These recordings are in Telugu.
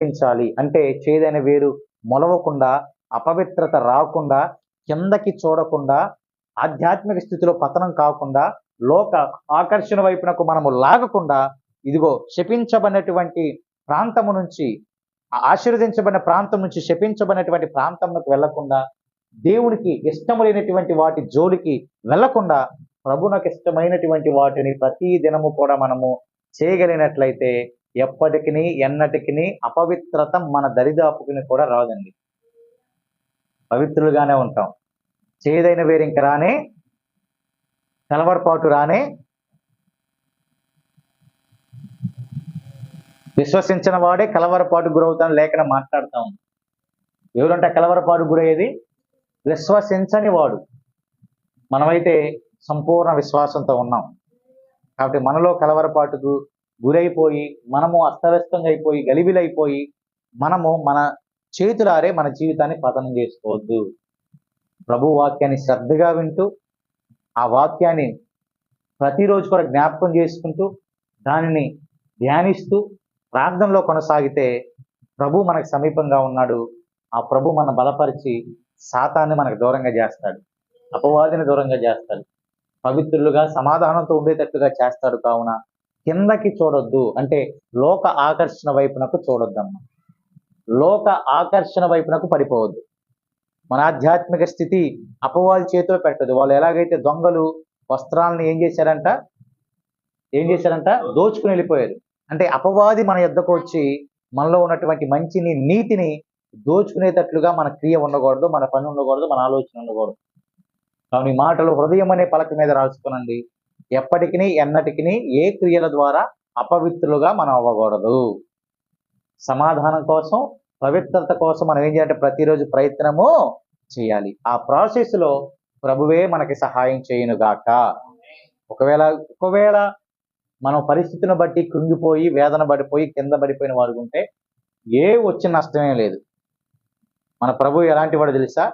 పెంచాలి అంటే చేదైన వేరు మొలవకుండా, అపవిత్రత రాకుండా, కిందకి చూడకుండా, ఆధ్యాత్మిక స్థితిలో పతనం కాకుండా, లోక ఆకర్షణ వైపునకు మనము లాగకుండా, ఇదిగో శపించబడినటువంటి ప్రాంతము నుంచి, ఆశీర్వదించబడిన ప్రాంతం నుంచి శపించబడినటువంటి ప్రాంతంలోకి వెళ్లకుండా, దేవునికి ఇష్టము లేనటువంటి వాటి జోలికి వెళ్లకుండా, ప్రభునకు ఇష్టమైనటువంటి వాటిని ప్రతి దినము కూడా మనము చేయగలిగినట్లయితే ఎప్పటికీ ఎన్నటికి అపవిత్రత మన దరిదాపుకుని కూడా రాదండి. పవిత్రులుగానే ఉంటాం. చేదైన వేరు ఇంక రానే, కలవరపాటు రానే, విశ్వసించిన వాడే కలవరపాటు గురవుతాను లేఖనం మాట్లాడుతూ ఉంది. ఎవరంటే కలవరపాటు గురయ్యేది? విశ్వసించని వాడు. మనమైతే సంపూర్ణ విశ్వాసంతో ఉన్నాం కాబట్టి మనలో కలవరపాటుకు గురైపోయి, మనము అస్తవ్యస్తంగా అయిపోయి, గలిబిలైపోయి, మనము మన చేతులారే మన జీవితాన్ని పతనం చేసుకోవద్దు. ప్రభు వాక్యాన్ని శ్రద్ధగా వింటూ, ఆ వాక్యాన్ని ప్రతిరోజు కూడా జ్ఞాపకం చేసుకుంటూ, దానిని ధ్యానిస్తూ, ప్రార్థనలో కొనసాగితే ప్రభు మనకు సమీపంగా ఉన్నాడు. ఆ ప్రభు మన బలపరిచి సాతాన్ని మనకు దూరంగా చేస్తాడు, అపవాదిని దూరంగా చేస్తాడు, పవిత్రులుగా సమాధానంతో ఉండేటట్టుగా చేస్తాడు. కావున కిందకి చూడొద్దు అంటే లోక ఆకర్షణ వైపునకు చూడొద్దమ్మ. లోక ఆకర్షణ వైపునకు పడిపోవద్దు. మన ఆధ్యాత్మిక స్థితి అపవాది చేతిలో పెట్టదు. వాళ్ళు ఎలాగైతే దొంగలు వస్త్రాలను ఏం చేశారంట దోచుకుని వెళ్ళిపోయారు. అంటే అపవాది మన యొద్దకు వచ్చి మనలో ఉన్నటువంటి మంచిని, నీతిని దోచుకునేటట్లుగా మన క్రియ ఉండకూడదు, మన పని ఉండకూడదు, మన ఆలోచన ఉండకూడదు. కావున ఈ మాటలు హృదయం అనే పలక మీద రాసుకోనండి. ఎప్పటికీ ఎన్నటికీ ఏ క్రియల ద్వారా అపవిత్రులుగా మనం అవ్వకూడదు. సమాధానం కోసం, పవిత్రత కోసం మనం ఏం చేయాలంటే ప్రతిరోజు ప్రయత్నము చేయాలి. ఆ ప్రాసెస్లో ప్రభువే మనకి సహాయం చేయునుగాక. ఒకవేళ మనం పరిస్థితిని బట్టి కృంగిపోయి, వేదన పడిపోయి, కింద పడిపోయిన వాడు ఉంటే వచ్చిన నష్టమే లేదు. మన ప్రభు ఎలాంటి వాడు తెలుసా?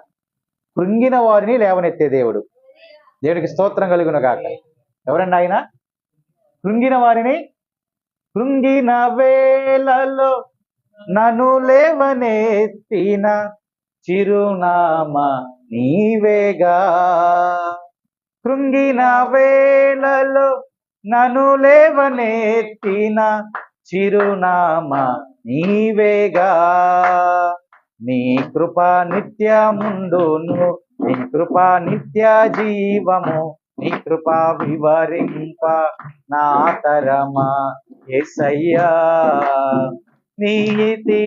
కృంగిన వారిని లేవనెత్తే దేవుడు. దేవుడికి స్తోత్రం కలుగునుగాక. ఎవరండి ఆయన? కృంగిన వారిని, కృంగిన వేళలో నన్ను లేవనెత్తిన చిరునామా నీవేగా. కృంగిన వేళలో నన్ను లేవనెత్తిన చిరునామా నీవేగా. నీ కృప నిత్యముండును, నీ కృప నిత్య జీవము, నీ కృప వివరింప నా తరమా యేసయ్యా. నీ